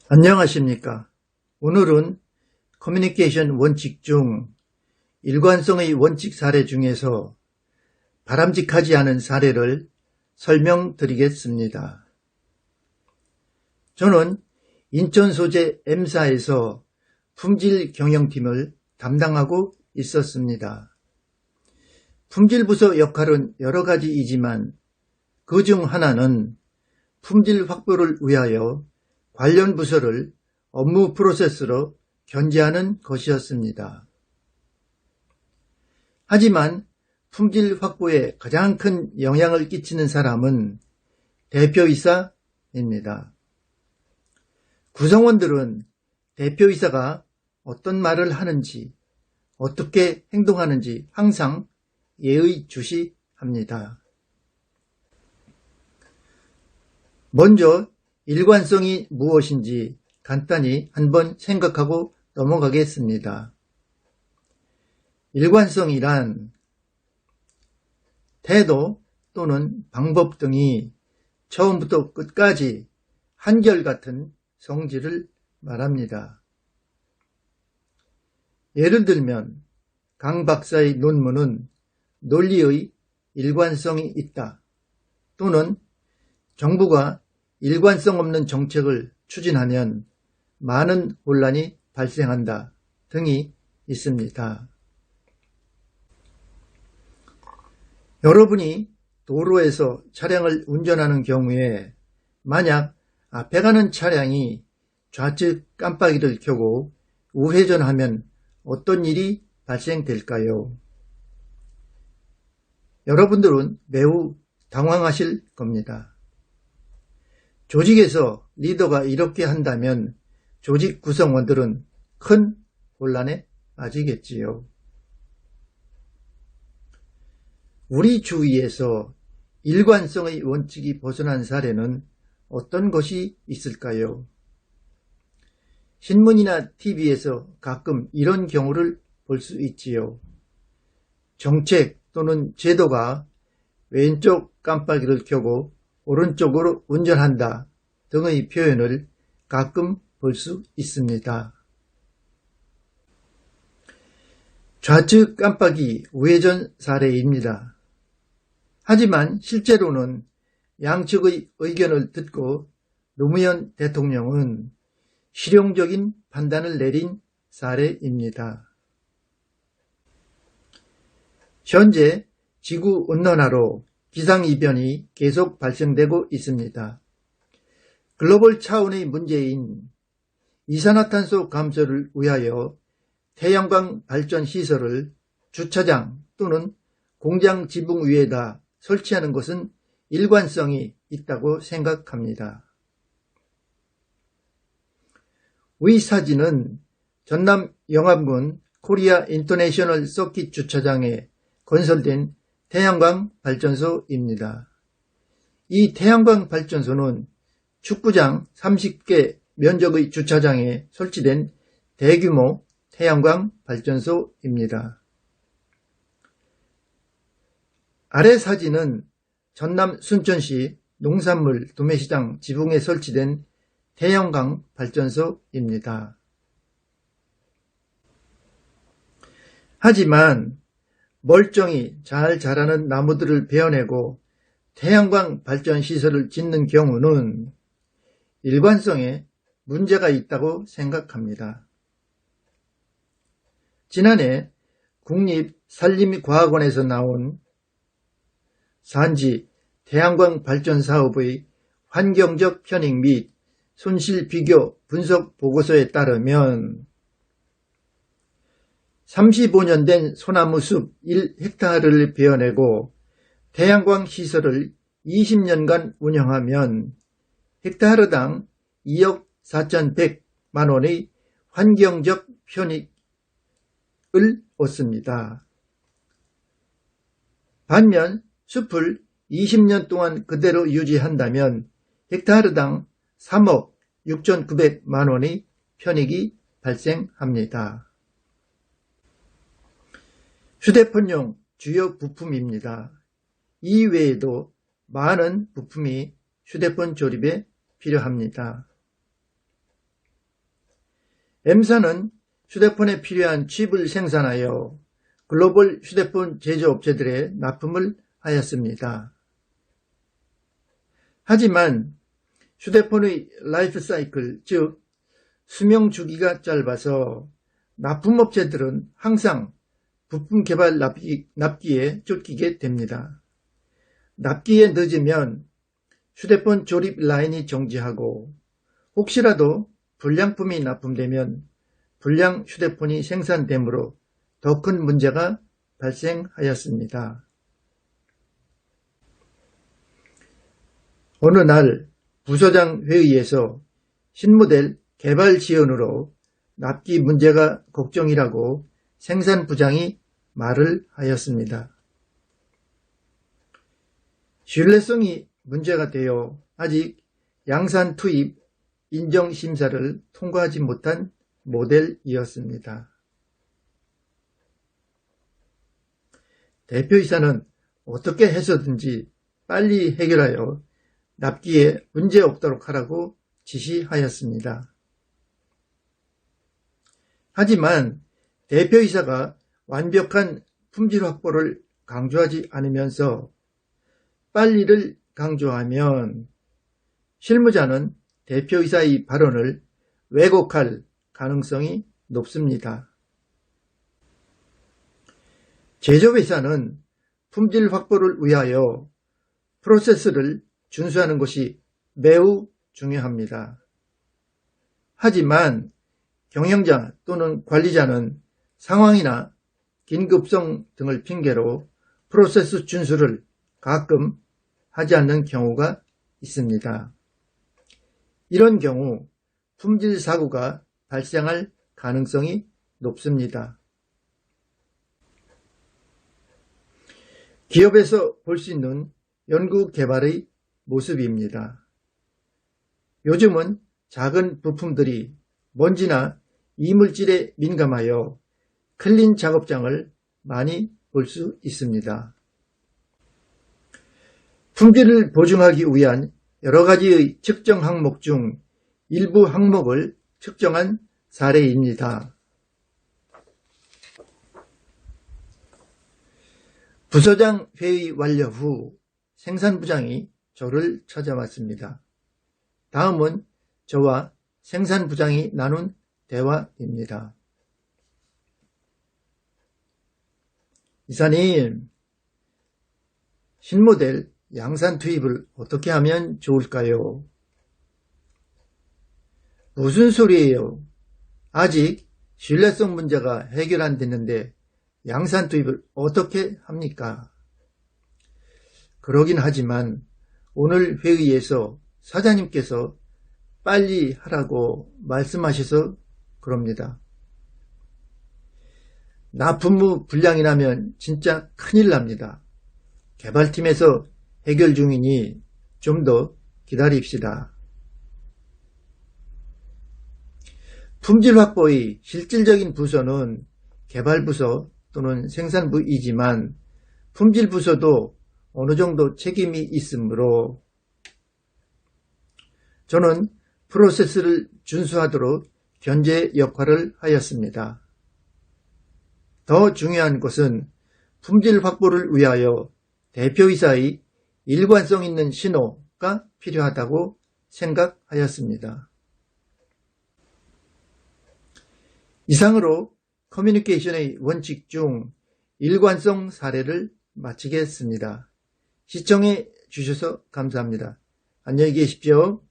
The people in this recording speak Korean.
안녕하십니까. 오늘은 커뮤니케이션 원칙 중 일관성의 원칙 사례 중에서 바람직하지 않은 사례를 설명드리겠습니다. 저는 인천 소재 M사에서 품질 경영팀을 담당하고 있었습니다. 품질부서 역할은 여러 가지이지만 그 중 하나는 품질 확보를 위하여 관련 부서를 업무 프로세스로 견제하는 것이었습니다. 하지만 품질 확보에 가장 큰 영향을 끼치는 사람은 대표이사입니다. 구성원들은 대표이사가 어떤 말을 하는지, 어떻게 행동하는지 항상 예의주시합니다. 먼저 일관성이 무엇인지 간단히 한번 생각하고 넘어가겠습니다. 일관성이란 태도 또는 방법 등이 처음부터 끝까지 한결같은 성질을 말합니다. 예를 들면 강 박사의 논문은 논리의 일관성이 있다 또는 정부가 일관성 없는 정책을 추진하면 많은 혼란이 발생한다 등이 있습니다. 여러분이 도로에서 차량을 운전하는 경우에 만약 앞에 가는 차량이 좌측 깜빡이를 켜고 우회전하면 어떤 일이 발생될까요? 여러분들은 매우 당황하실 겁니다. 조직에서 리더가 이렇게 한다면 조직 구성원들은 큰 혼란에 빠지겠지요. 우리 주위에서 일관성의 원칙이 벗어난 사례는 어떤 것이 있을까요? 신문이나 TV에서 가끔 이런 경우를 볼 수 있지요. 정책 또는 제도가 왼쪽 깜빡이를 켜고 오른쪽으로 운전한다 등의 표현을 가끔 볼 수 있습니다. 좌측 깜빡이 우회전 사례입니다. 하지만 실제로는 양측의 의견을 듣고 노무현 대통령은 실용적인 판단을 내린 사례입니다. 현재 지구온난화로 기상이변이 계속 발생되고 있습니다. 글로벌 차원의 문제인 이산화탄소 감소를 위하여 태양광 발전 시설을 주차장 또는 공장 지붕 위에다 설치하는 것은 일관성이 있다고 생각합니다. 위 사진은 전남 영암군 코리아 인터내셔널 서킷 주차장에 건설된 태양광 발전소입니다. 이 태양광 발전소는 축구장 30개 면적의 주차장에 설치된 대규모 태양광 발전소입니다. 아래 사진은 전남 순천시 농산물 도매시장 지붕에 설치된 태양광 발전소입니다. 하지만 멀쩡히 잘 자라는 나무들을 베어내고 태양광 발전 시설을 짓는 경우는 일관성에 문제가 있다고 생각합니다. 지난해 국립산림과학원에서 나온 산지 태양광 발전 사업의 환경적 편익 및 손실 비교 분석 보고서에 따르면 35년 된 소나무 숲 1헥타르를 베어내고 태양광 시설을 20년간 운영하면 헥타르당 2억 4,100만 원의 환경적 편익을 얻습니다. 반면 숲을 20년 동안 그대로 유지한다면 헥타르당 3억 6,900만 원의 편익이 발생합니다. 휴대폰용 주요 부품입니다. 이 외에도 많은 부품이 휴대폰 조립에 필요합니다. M사는 휴대폰에 필요한 칩을 생산하여 글로벌 휴대폰 제조업체들에 납품을 하였습니다. 하지만 휴대폰의 라이프 사이클, 즉 수명 주기가 짧아서 납품업체들은 항상 부품 개발 납기에 쫓기게 됩니다. 납기에 늦으면 휴대폰 조립 라인이 정지하고 혹시라도 불량품이 납품되면 불량 휴대폰이 생산되므로 더 큰 문제가 발생하였습니다. 어느 날 부서장 회의에서 신모델 개발 지연으로 납기 문제가 걱정이라고 생산부장이 말을 하였습니다. 신뢰성이 문제가 되어 아직 양산 투입 인정 심사를 통과하지 못한 모델이었습니다. 대표이사는 어떻게 해서든지 빨리 해결하여 납기에 문제 없도록 하라고 지시하였습니다. 하지만 대표이사가 완벽한 품질 확보를 강조하지 않으면서 빨리를 강조하면 실무자는 대표이사의 발언을 왜곡할 가능성이 높습니다. 제조회사는 품질 확보를 위하여 프로세스를 준수하는 것이 매우 중요합니다. 하지만 경영자 또는 관리자는 상황이나 긴급성 등을 핑계로 프로세스 준수를 가끔 하지 않는 경우가 있습니다. 이런 경우 품질 사고가 발생할 가능성이 높습니다. 기업에서 볼 수 있는 연구 개발의 모습입니다. 요즘은 작은 부품들이 먼지나 이물질에 민감하여 클린 작업장을 많이 볼 수 있습니다. 품질을 보증하기 위한 여러 가지의 측정 항목 중 일부 항목을 측정한 사례입니다. 부서장 회의 완료 후 생산부장이 저를 찾아왔습니다. 다음은 저와 생산부장이 나눈 대화입니다. 이사님, 신모델 양산 투입을 어떻게 하면 좋을까요? 무슨 소리예요? 아직 신뢰성 문제가 해결 안 됐는데 양산 투입을 어떻게 합니까? 그러긴 하지만 오늘 회의에서 사장님께서 빨리 하라고 말씀하셔서 그럽니다. 납품무 불량이 나면 진짜 큰일 납니다. 개발팀에서 해결 중이니 좀 더 기다립시다. 품질 확보의 실질적인 부서는 개발부서 또는 생산부이지만 품질부서도 어느 정도 책임이 있으므로 저는 프로세스를 준수하도록 견제 역할을 하였습니다. 더 중요한 것은 품질 확보를 위하여 대표이사의 일관성 있는 신호가 필요하다고 생각하였습니다. 이상으로 커뮤니케이션의 원칙 중 일관성 사례를 마치겠습니다. 시청해 주셔서 감사합니다. 안녕히 계십시오.